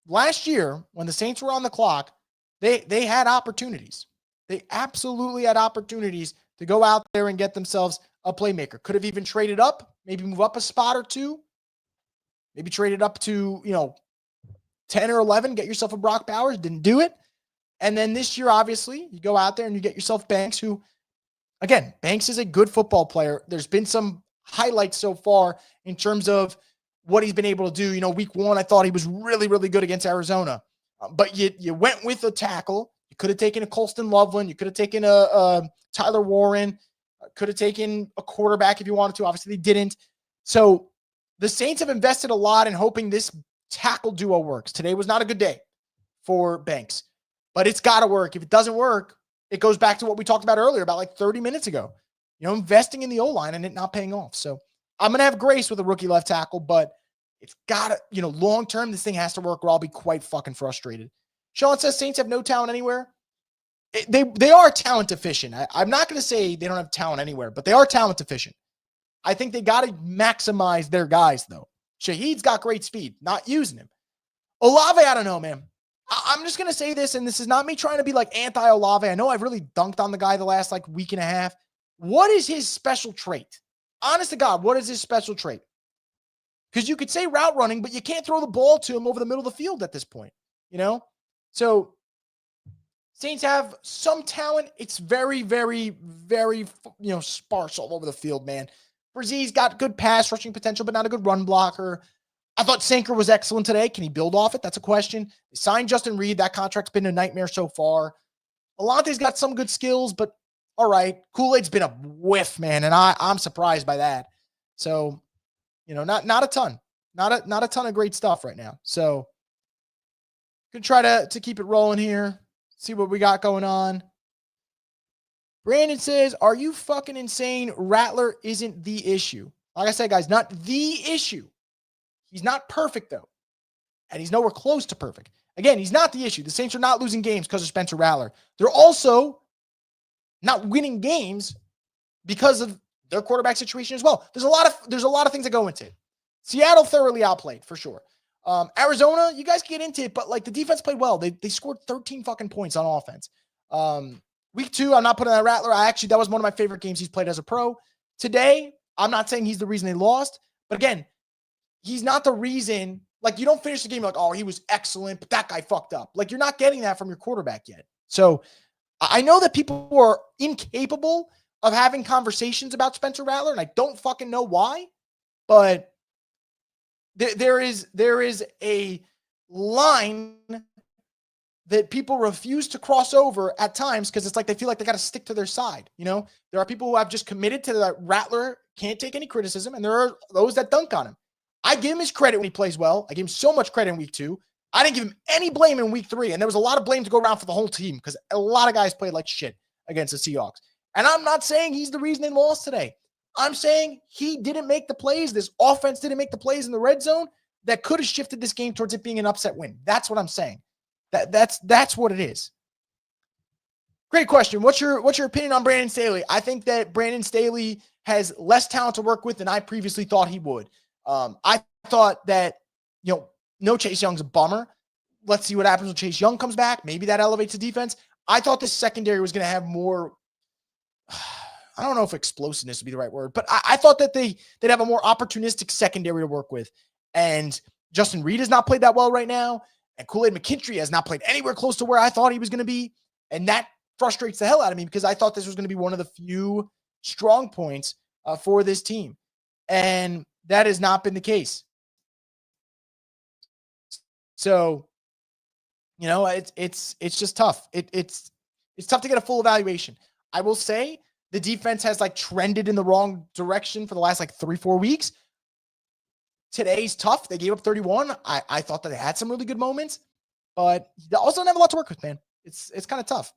last year, when the Saints were on the clock, they had opportunities. They absolutely had opportunities to go out there and get themselves a playmaker. Could have even traded up, maybe move up a spot or two. Maybe traded up to, 10 or 11, get yourself a Brock Bowers. Didn't do it. And then this year, obviously, you go out there and you get yourself Banks, who, again, Banks is a good football player. There's been some highlights so far in terms of what he's been able to do. Week 1, I thought he was really, really good against Arizona. But you went with a tackle. You could have taken a Colston Loveland. You could have taken a Tyler Warren. Could have taken a quarterback if you wanted to. Obviously, they didn't. So the Saints have invested a lot in hoping this tackle duo works. Today was not a good day for Banks, but it's got to work. If it doesn't work, it goes back to what we talked about earlier, about like 30 minutes ago. Investing in the O-line and it not paying off. So I'm going to have grace with a rookie left tackle, but it's got to, long-term, this thing has to work or I'll be quite fucking frustrated. Sean says Saints have no talent anywhere. They are talent deficient. I'm not going to say they don't have talent anywhere, but they are talent deficient. I think they got to maximize their guys, though. Shaheed's got great speed, not using him. Olave, I don't know, man. I'm just going to say this, and this is not me trying to be like anti-Olave. I know I've really dunked on the guy the last week and a half. What is his special trait? Honest to God, what is his special trait? Because you could say route running, but you can't throw the ball to him over the middle of the field at this point, So Saints have some talent. It's very, very, very, sparse all over the field, man. Brzez's got good pass rushing potential, but not a good run blocker. I thought Sanker was excellent today. Can he build off it? That's a question. They signed Justin Reed. That contract's been a nightmare so far. Alante's got some good skills, but all right. Kool-Aid's been a whiff, man, and I'm surprised by that. So, not a ton. Not a ton of great stuff right now. So, gonna try to keep it rolling here. See what we got going on. Brandon says, are you fucking insane? Rattler isn't the issue. Like I said, guys, not the issue. He's not perfect, though. And he's nowhere close to perfect. Again, he's not the issue. The Saints are not losing games because of Spencer Rattler. They're also not winning games because of their quarterback situation as well. There's a lot of things that go into it. Seattle thoroughly outplayed, for sure. Arizona, you guys can get into it, but the defense played well. They scored 13 fucking points on offense. Week 2, I'm not putting that Rattler. That was one of my favorite games he's played as a pro. Today, I'm not saying he's the reason they lost, but again, he's not the reason. You don't finish the game oh, he was excellent, but that guy fucked up. You're not getting that from your quarterback yet. So I know that people are incapable of having conversations about Spencer Rattler, and I don't fucking know why, but there is a line that people refuse to cross over at times because it's they feel like they got to stick to their side. There are people who have just committed to that Rattler can't take any criticism, and there are those that dunk on him. I give him his credit when he plays well. I give him so much credit in week 2. I didn't give him any blame in week 3, and there was a lot of blame to go around for the whole team because a lot of guys played like shit against the Seahawks. And I'm not saying he's the reason they lost today. I'm saying he didn't make the plays. This offense didn't make the plays in the red zone that could have shifted this game towards it being an upset win. That's what I'm saying. That's what it is. Great question. What's your opinion on Brandon Staley? I think that Brandon Staley has less talent to work with than I previously thought he would. I thought that, no Chase Young's a bummer. Let's see what happens when Chase Young comes back. Maybe that elevates the defense. I thought this secondary was going to have more, I don't know if explosiveness would be the right word, but I thought that they'd have a more opportunistic secondary to work with. And Justin Reed has not played that well right now. And Kool-Aid McKinstry has not played anywhere close to where I thought he was going to be. And that frustrates the hell out of me because I thought this was going to be one of the few strong points for this team. And that has not been the case. So, it's just tough. It's tough to get a full evaluation. I will say the defense has trended in the wrong direction for the last 3-4 weeks. Today's tough. They gave up 31. I thought that they had some really good moments, but they also don't have a lot to work with, man. It's kind of tough.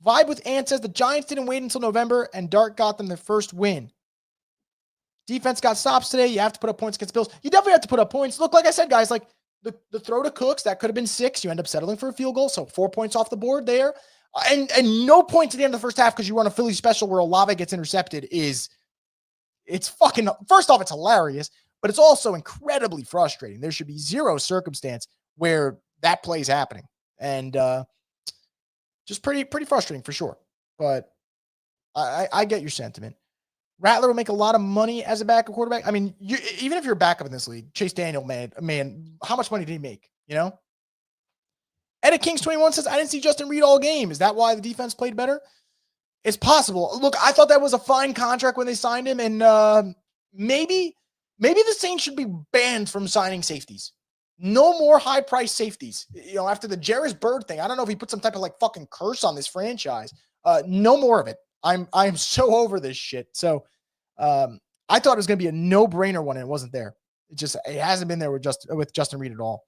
Vibe with Ant says the Giants didn't wait until November, and Dart got them their first win. Defense got stops today. You have to put up points against Bills. You definitely have to put up points. Look, like I said, guys, like the throw to Cooks, that could have been 6. You end up settling for a field goal, so 4 points off the board there. And no points at the end of the first half because you run a Philly special where Olave gets intercepted it's fucking, first off, it's hilarious, but it's also incredibly frustrating. There should be zero circumstance where that play is happening. And just pretty frustrating for sure. But I get your sentiment. Rattler will make a lot of money as a backup quarterback. I mean, even if you're a backup in this league, Chase Daniel, man, how much money did he make? You know? Edit Kings 21 says, I didn't see Justin Reed all game. Is that why the defense played better? It's possible. Look, I thought that was a fine contract when they signed him, and maybe the Saints should be banned from signing safeties. No more high-priced safeties. You know, after the Jarvis Bird thing, I don't know if he put some type of like fucking curse on this franchise. No more of it. I'm so over this shit. So I thought it was going to be a no-brainer one, and it wasn't there. It hasn't been there with Justin Reed at all.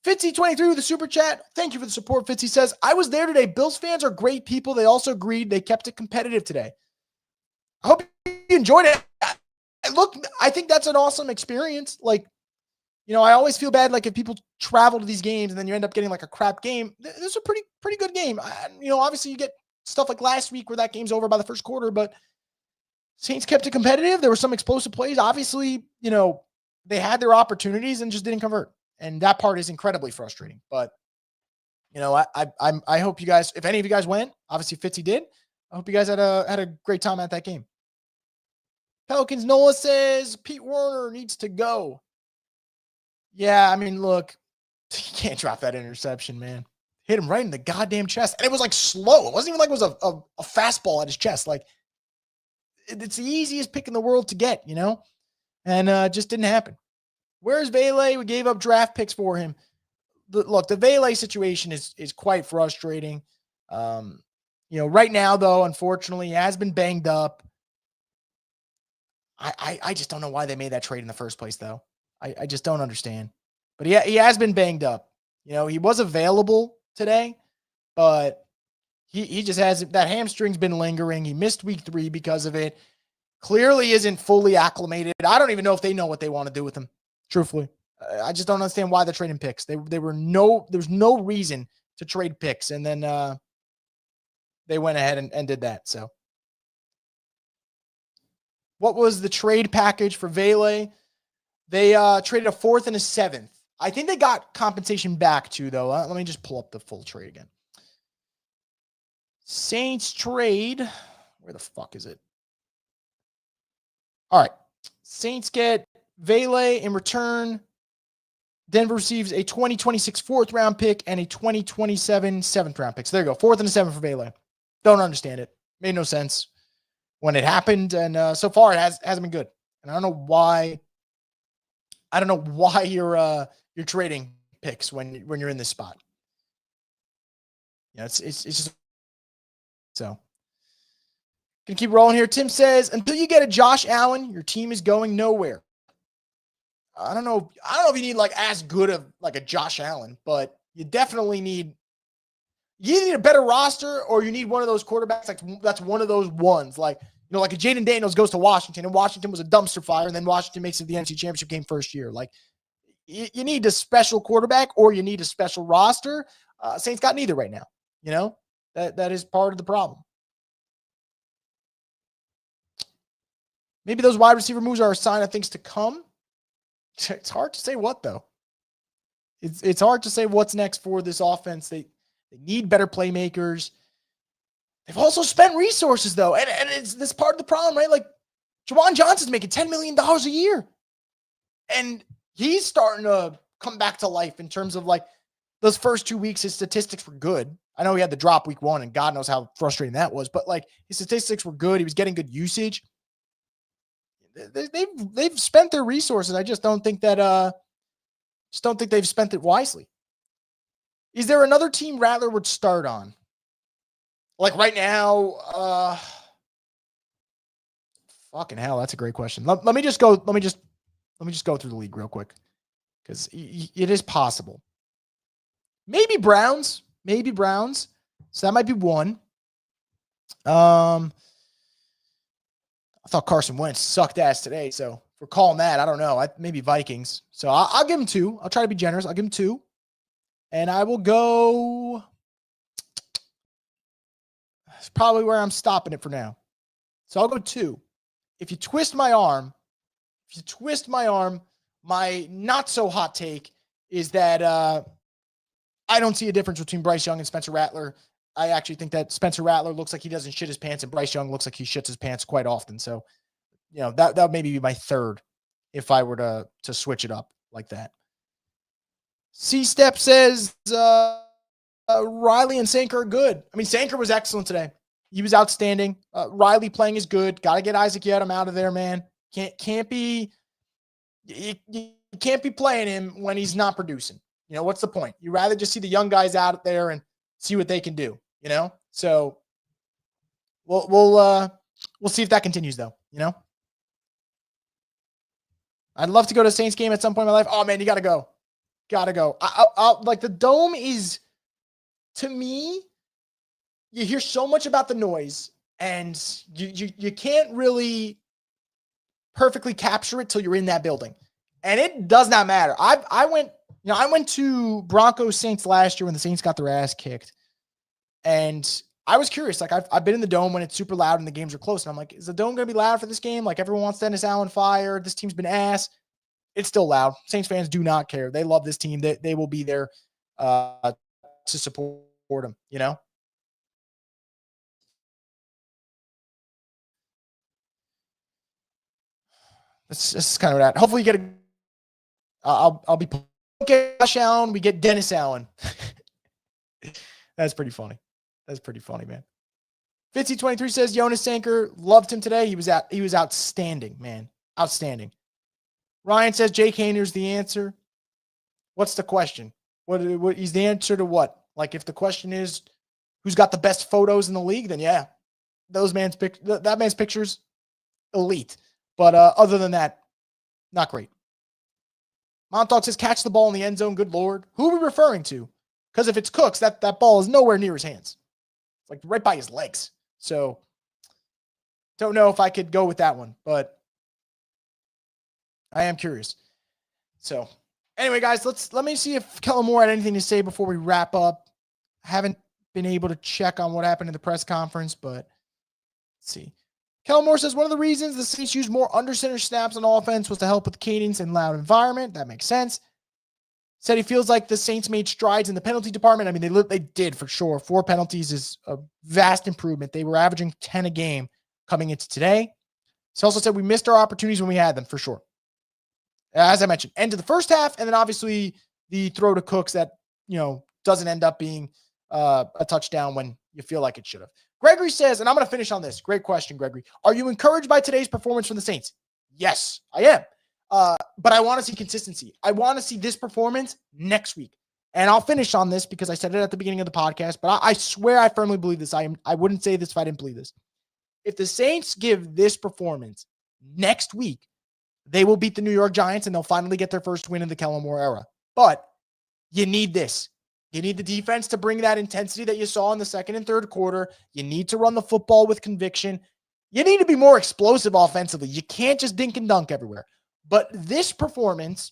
Fitzy23 with the super chat. Thank you for the support. Fitzy says, I was there today. Bills fans are great people. They also agreed they kept it competitive today. I hope you enjoyed it. Look, I think that's an awesome experience. Like, you know, I always feel bad, like if people travel to these games and then you end up getting like a crap game. This is a pretty good game. You know, obviously you get stuff like last week where that game's over by the first quarter, but Saints kept it competitive. There were some explosive plays. Obviously, you know, they had their opportunities and just didn't convert. And that part is incredibly frustrating. But, you know, I hope you guys, if any of you guys went, obviously Fitzy did. I hope you guys had a great time at that game. Pelicans Nola says Pete Werner needs to go. Yeah, I mean, look, you can't drop that interception, man. Hit him right in the goddamn chest. And it was like slow. It wasn't even like it was a fastball at his chest. Like, it's the easiest pick in the world to get, you know? And just didn't happen. Where's Vele? We gave up draft picks for him. Look, the Vele situation is quite frustrating. You know, right now, though, unfortunately, he has been banged up. I just don't know why they made that trade in the first place, though. I just don't understand. But he has been banged up. You know, he was available today, but he just has that hamstring's been lingering. He missed week 3 because of it. Clearly isn't fully acclimated. I don't even know if they know what they want to do with him. Truthfully, I just don't understand why they're trading picks. There's no reason to trade picks. And then they went ahead and did that. So what was the trade package for Vele? They traded a 4th and a 7th. I think they got compensation back too, though. Let me just pull up the full trade again. Saints trade. Where the fuck is it? All right. Saints get Vele in return. Denver receives a 2026 4th round pick and a 2027 7th round pick. So there you go. 4th and a 7th for Vele. Don't understand it. Made no sense when it happened. And so far it hasn't been good. And I don't know why you're trading picks when you're in this spot. Yeah, it's just so. Gonna keep rolling here. Tim says, until you get a Josh Allen, your team is going nowhere. I don't know if you need like as good of like a Josh Allen, but you definitely need a better roster, or you need one of those quarterbacks that's one of those ones. Like, you know, like a Jaden Daniels goes to Washington, and Washington was a dumpster fire, and then Washington makes it to the NFC Championship game first year. Like, you need a special quarterback, or you need a special roster. Saints got neither right now. You know, that is part of the problem. Maybe those wide receiver moves are a sign of things to come. It's hard to say what, though. It's hard to say what's next for this offense. They need better playmakers. They've also spent resources, though. And it's this part of the problem, right? Like, Jawan Johnson's making $10 million a year. And he's starting to come back to life in terms of, like, those first 2 weeks, his statistics were good. I know he had the drop week 1, and God knows how frustrating that was. But, like, his statistics were good. He was getting good usage. They've spent their resources. I just don't think that they've spent it wisely. Is there another team Rattler would start on? Like right now, fucking hell, that's a great question. Let me just go through the league real quick, because it is possible. Maybe Browns. So that might be one. I thought Carson Wentz sucked ass today. So if we're calling that, I don't know. Maybe Vikings. So I'll give him 2. I'll try to be generous. I'll give him 2. And I will go. It's probably where I'm stopping it for now. So I'll go 2. If you twist my arm, my not so hot take is that I don't see a difference between Bryce Young and Spencer Rattler. I actually think that Spencer Rattler looks like he doesn't shit his pants, and Bryce Young looks like he shits his pants quite often. So, that would maybe be my 3rd if I were to switch it up like that. C-Step says Riley and Sanker are good. I mean, Sanker was excellent today. He was outstanding. Riley playing is good. Got to get Isaac Yedem out of there, man. Can't be playing him when he's not producing. What's the point? You rather just see the young guys out there and see what they can do. So we'll see if that continues though. I'd love to go to a Saints game at some point in my life. Oh man, you gotta go. I'll like the Dome is, to me, you hear so much about the noise and you can't really perfectly capture it till you're in that building. And it does not matter. I went to Broncos Saints last year when the Saints got their ass kicked. And I was curious. Like I've been in the Dome when it's super loud and the games are close. And I'm like, is the Dome going to be loud for this game? Like everyone wants Dennis Allen fired. This team's been ass. It's still loud. Saints fans do not care. They love this team. They will be there to support them, This is kind of that. Hopefully you get I'll be Josh Allen. We get Dennis Allen. That's pretty funny. Man. Fitzy23 says Jonas Sanker loved him today. He was outstanding, man. Outstanding. Ryan says Jake Hayner's the answer. What's the question? What is the answer to what? Like if the question is who's got the best photos in the league, then yeah, that man's pictures elite. But other than that, not great. Montauk says catch the ball in the end zone. Good Lord. Who are we referring to? Because if it's Cooks, that ball is nowhere near his hands. It's like right by his legs. So don't know if I could go with that one, but I am curious. So anyway, guys, let me see if Kellen Moore had anything to say before we wrap up. I haven't been able to check on what happened in the press conference, but let's see. Kellen Moore says one of the reasons the Saints used more under center snaps on offense was to help with cadence and loud environment. That makes sense. Said he feels like the Saints made strides in the penalty department. I mean, they did for sure. 4 penalties is a vast improvement. They were averaging 10 a game coming into today. He also said we missed our opportunities when we had them for sure. As I mentioned, end of the first half, and then obviously the throw to Cooks that, doesn't end up being a touchdown when you feel like it should have. Gregory says, and I'm going to finish on this. Great question, Gregory. Are you encouraged by today's performance from the Saints? Yes, I am. But I want to see consistency. I want to see this performance next week. And I'll finish on this because I said it at the beginning of the podcast, but I swear I firmly believe this. I wouldn't say this if I didn't believe this. If the Saints give this performance next week, they will beat the New York Giants and they'll finally get their first win in the Kellen Moore era. But you need this. You need the defense to bring that intensity that you saw in the second and third quarter. You need to run the football with conviction. You need to be more explosive offensively. You can't just dink and dunk everywhere. But this performance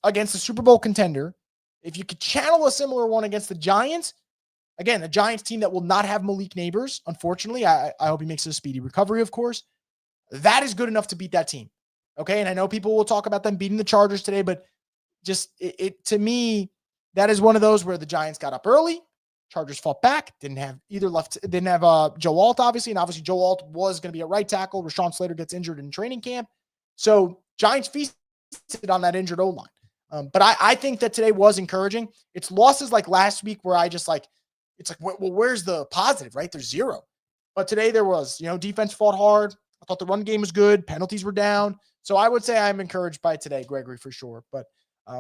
against the Super Bowl contender, if you could channel a similar one against the Giants, again, the Giants team that will not have Malik Neighbors, unfortunately, I hope he makes a speedy recovery, of course. That is good enough to beat that team. Okay, and I know people will talk about them beating the Chargers today, but just it to me, that is one of those where the Giants got up early, Chargers fought back, didn't have Joe Alt, obviously, and obviously Joe Alt was going to be a right tackle. Rashawn Slater gets injured in training camp. So Giants feasted on that injured O-line. But I think that today was encouraging. It's losses like last week where it's like, well, where's the positive, right? There's zero. But today there was, defense fought hard. I thought the run game was good. Penalties were down. So I would say I'm encouraged by today, Gregory, for sure. But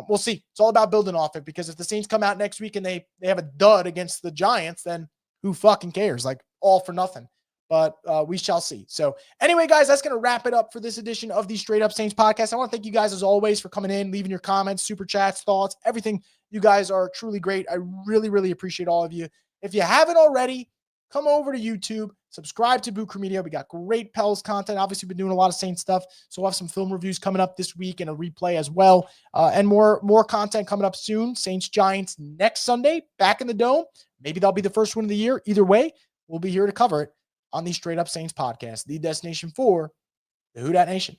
we'll see. It's all about building off it, because if the Saints come out next week and they have a dud against the Giants, then who fucking cares? Like, all for nothing. But we shall see. So anyway, guys, that's going to wrap it up for this edition of the Straight Up Saints podcast. I want to thank you guys, as always, for coming in, leaving your comments, super chats, thoughts, everything. You guys are truly great. I really, really appreciate all of you. If you haven't already, come over to YouTube, subscribe to Boot Crew Media. We got great Pels content. Obviously, been doing a lot of Saints stuff. So we'll have some film reviews coming up this week and a replay as well. And more content coming up soon. Saints Giants next Sunday, back in the Dome. Maybe that'll be the first one of the year. Either way, we'll be here to cover it on the Straight Up Saints podcast, the destination for the Who Dat Nation.